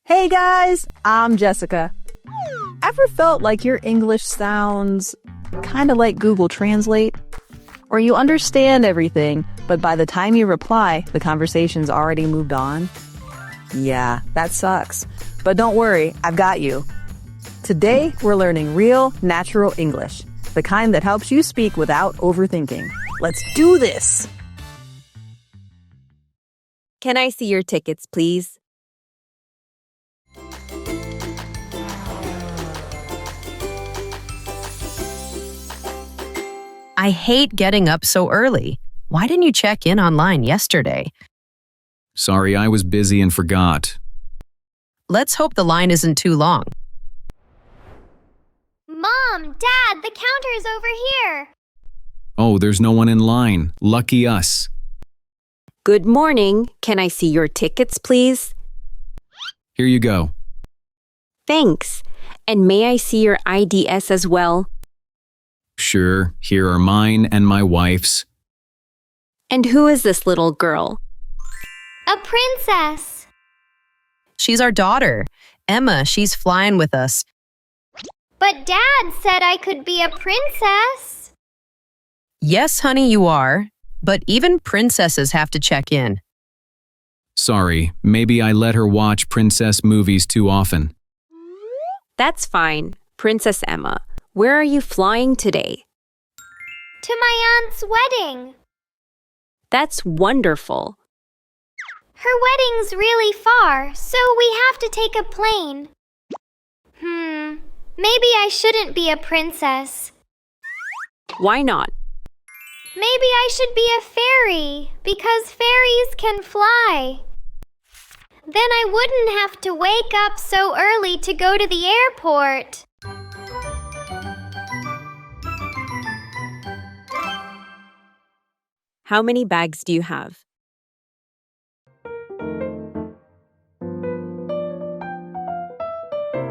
Hey guys, I'm Jessica. Ever felt like your English sounds kind of like Google Translate? Or you understand everything, but by the time you reply, the conversation's already moved on? Yeah, that sucks. But don't worry, I've got you. Today, we're learning real, natural English, the kind that helps you speak without overthinking. Let's do this! Can I see your tickets, please? I hate getting up so early. Why didn't you check in online yesterday? Sorry, I was busy and forgot. Let's hope the line isn't too long. Mom, Dad, the counter's over here. Oh, there's no one in line. Lucky us. Good morning. Can I see your tickets, please? Here you go. Thanks. And may I see your IDs as well? Sure, here are mine and my wife's. And who is this little girl? A princess. She's our daughter. Emma, she's flying with us. But Dad said I could be a princess. Yes, honey, you are. But even princesses have to check in. Sorry, maybe I let her watch princess movies too often. That's fine. Princess Emma, where are you flying today? To my aunt's wedding. That's wonderful. Her wedding's really far, so we have to take a plane. Maybe I shouldn't be a princess. Why not? Maybe I should be a fairy, because fairies can fly. Then I wouldn't have to wake up so early to go to the airport. How many bags do you have?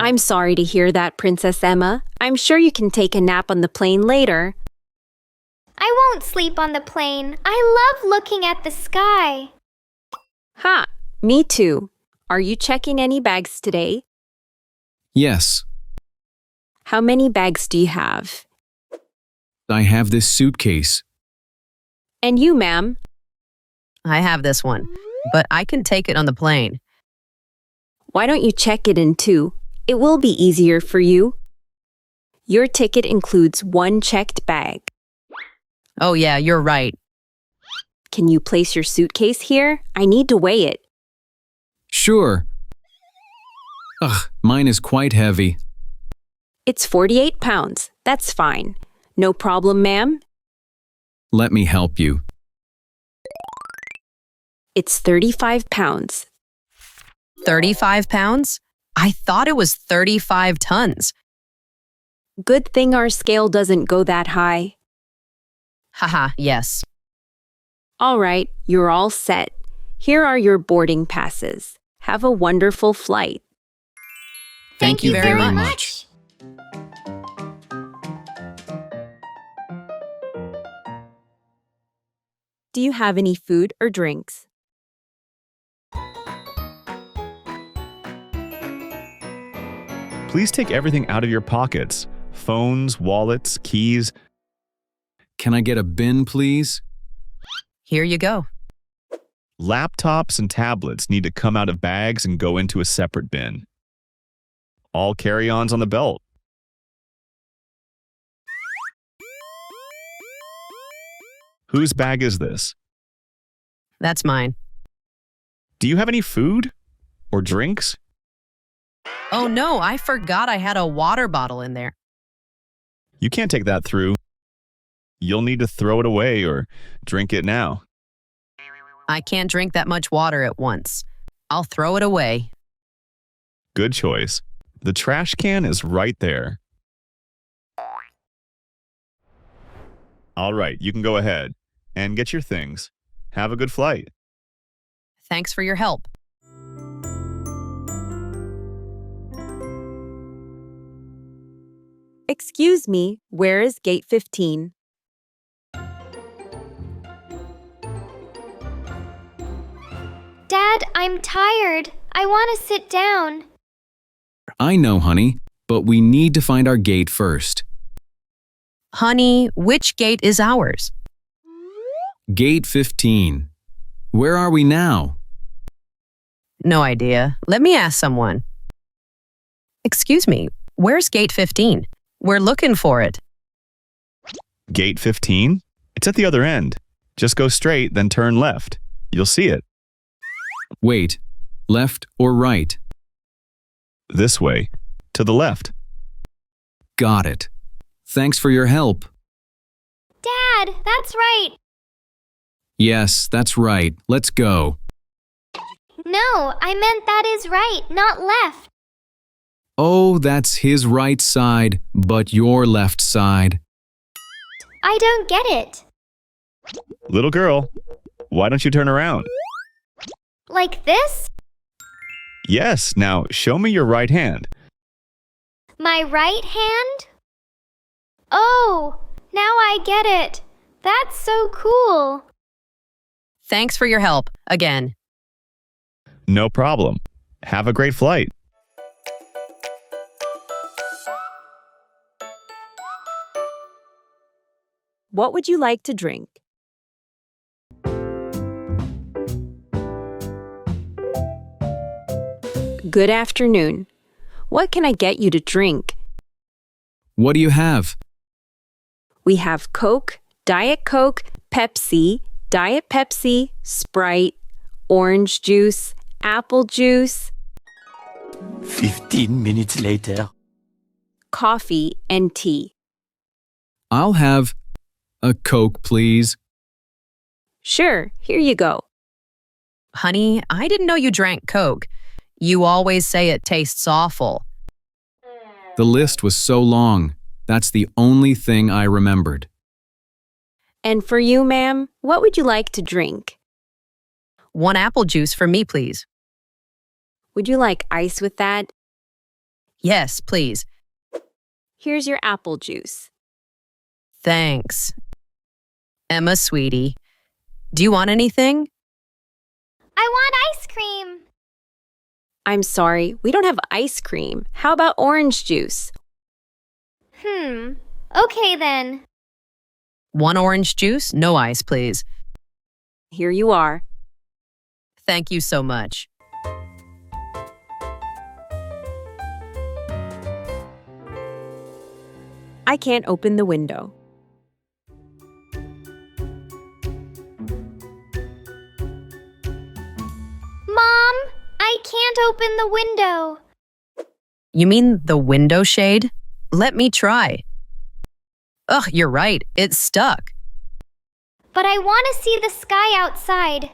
I'm sorry to hear that, Princess Emma. I'm sure you can take a nap on the plane later. I won't sleep on the plane. I love looking at the sky. Ha! Me too. Are you checking any bags today? Yes, How many bags do you have? I have this suitcase. And you, ma'am? I have this one, but I can take it on the plane. Why don't you check it in too? It will be easier for you. Your ticket includes one checked bag. Oh yeah, you're right. Can you place your suitcase here? I need to weigh it. Sure. Ugh, mine is quite heavy. It's 48 pounds. That's fine. No problem, ma'am. Let me help you. It's 35 pounds. 35 pounds? I thought it was 35 tons. Good thing our scale doesn't go that high. Haha, yes. All right, you're all set. Here are your boarding passes. Have a wonderful flight. Thank you very much. Do you have any food or drinks? Please take everything out of your pockets. Phones, wallets, keys. Can I get a bin, please? Here you go. Laptops and tablets need to come out of bags and go into a separate bin. All carry-ons on the belt. Whose bag is this? That's mine. Do you have any food or drinks? Oh no, I forgot I had a water bottle in there. You can't take that through. You'll need to throw it away or drink it now. I can't drink that much water at once. I'll throw it away. Good choice. The trash can is right there. All right, you can go ahead and get your things. Have a good flight. Thanks for your help. Excuse me, where is gate 15? Dad, I'm tired. I want to sit down. I know, honey, but we need to find our gate first. Honey, which gate is ours? Gate 15. Where are we now? No idea. Let me ask someone. Excuse me, where's gate 15? We're looking for it. Gate 15? It's at the other end. Just go straight, then turn left. You'll see it. Wait, left or right? This way. To the left. Got it. Thanks for your help. Dad, that's right. Yes, that's right. Let's go. No, I meant that is right, not left. Oh, that's his right side, but your left side. I don't get it. Little girl, why don't you turn around? Like this? Yes, now show me your right hand. My right hand? Oh, now I get it. That's so cool. Thanks for your help, again. No problem. Have a great flight. What would you like to drink? Good afternoon. What can I get you to drink? What do you have? We have Coke, Diet Coke, Pepsi, Diet Pepsi, Sprite, orange juice, apple juice, 15 minutes later. coffee, and tea. I'll have a Coke, please. Sure, here you go. Honey, I didn't know you drank Coke. You always say it tastes awful. The list was so long. That's the only thing I remembered. And for you, ma'am, what would you like to drink? 1 apple juice for me, please. Would you like ice with that? Yes, please. Here's your apple juice. Thanks. Emma, sweetie, do you want anything? I want ice cream. I'm sorry, we don't have ice cream. How about orange juice? Okay then. 1 orange juice, no ice, please. Here you are. Thank you so much. I can't open the window. Mom, I can't open the window. You mean the window shade? Let me try. Ugh, you're right. It's stuck. But I want to see the sky outside.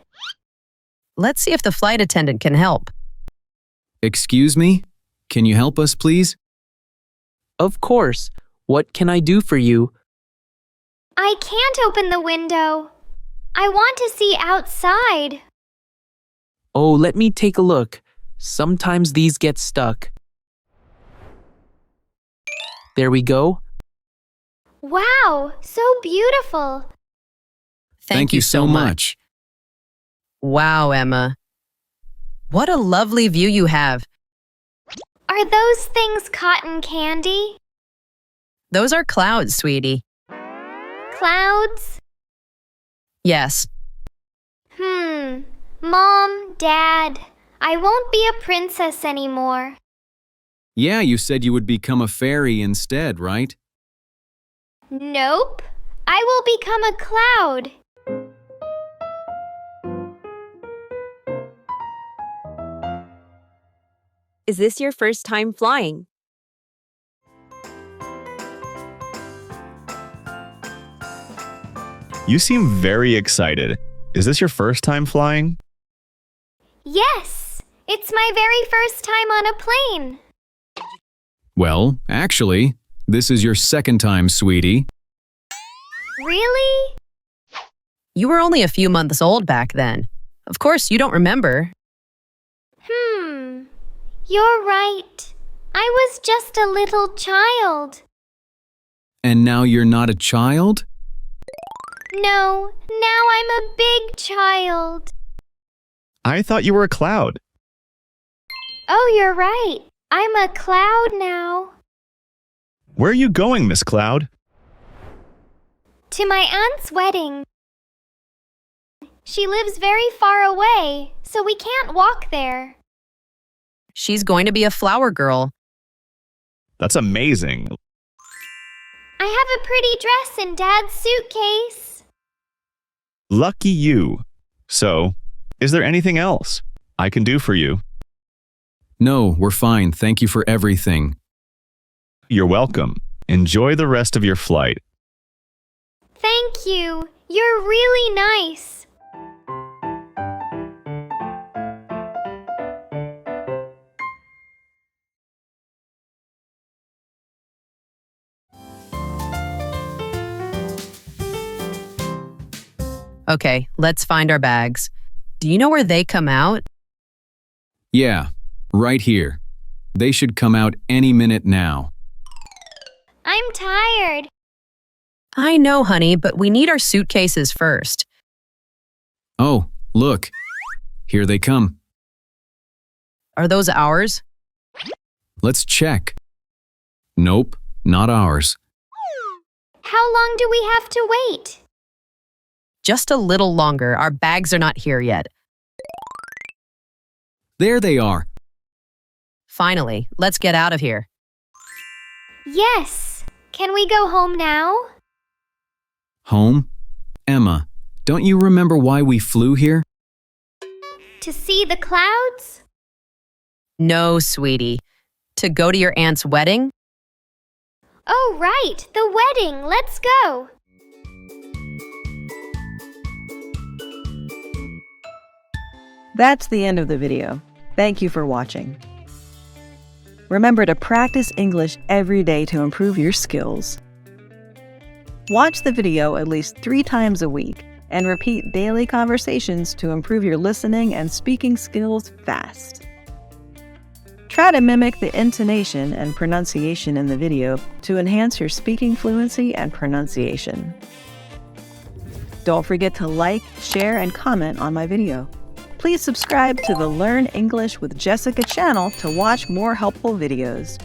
Let's see if the flight attendant can help. Excuse me? Can you help us, please? Of course. What can I do for you? I can't open the window. I want to see outside. Oh, let me take a look. Sometimes these get stuck. There we go. Wow, so beautiful. Thank you so much. Wow, Emma. What a lovely view you have. Are those things cotton candy? Those are clouds, sweetie. Clouds? Yes. Mom, Dad, I won't be a princess anymore. Yeah, you said you would become a fairy instead, right? Nope. I will become a cloud. Is this your first time flying? You seem very excited. Is this your first time flying? Yes, it's my very first time on a plane. Well, actually, this is your second time, sweetie. Really? You were only a few months old back then. Of course, you don't remember. You're right. I was just a little child. And now you're not a child? No, now I'm a big child. I thought you were a cloud. Oh, you're right. I'm a cloud now. Where are you going, Miss Cloud? To my aunt's wedding. She lives very far away, so we can't walk there. She's going to be a flower girl. That's amazing. I have a pretty dress in Dad's suitcase. Lucky you. So, is there anything else I can do for you? No, we're fine. Thank you for everything. You're welcome. Enjoy the rest of your flight. Thank you. You're really nice. Okay, let's find our bags. Do you know where they come out? Yeah, right here. They should come out any minute now. I'm tired. I know, honey, but we need our suitcases first. Oh, look. Here they come. Are those ours? Let's check. Nope, not ours. How long do we have to wait? Just a little longer. Our bags are not here yet. There they are. Finally, let's get out of here. Yes. Can we go home now? Home? Emma, don't you remember why we flew here? To see the clouds? No, sweetie. To go to your aunt's wedding? Oh, right. The wedding. Let's go. That's the end of the video. Thank you for watching. Remember to practice English every day to improve your skills. Watch the video at least 3 times a week and repeat daily conversations to improve your listening and speaking skills fast. Try to mimic the intonation and pronunciation in the video to enhance your speaking fluency and pronunciation. Don't forget to like, share, and comment on my video. Please subscribe to the Learn English with Jessica channel to watch more helpful videos.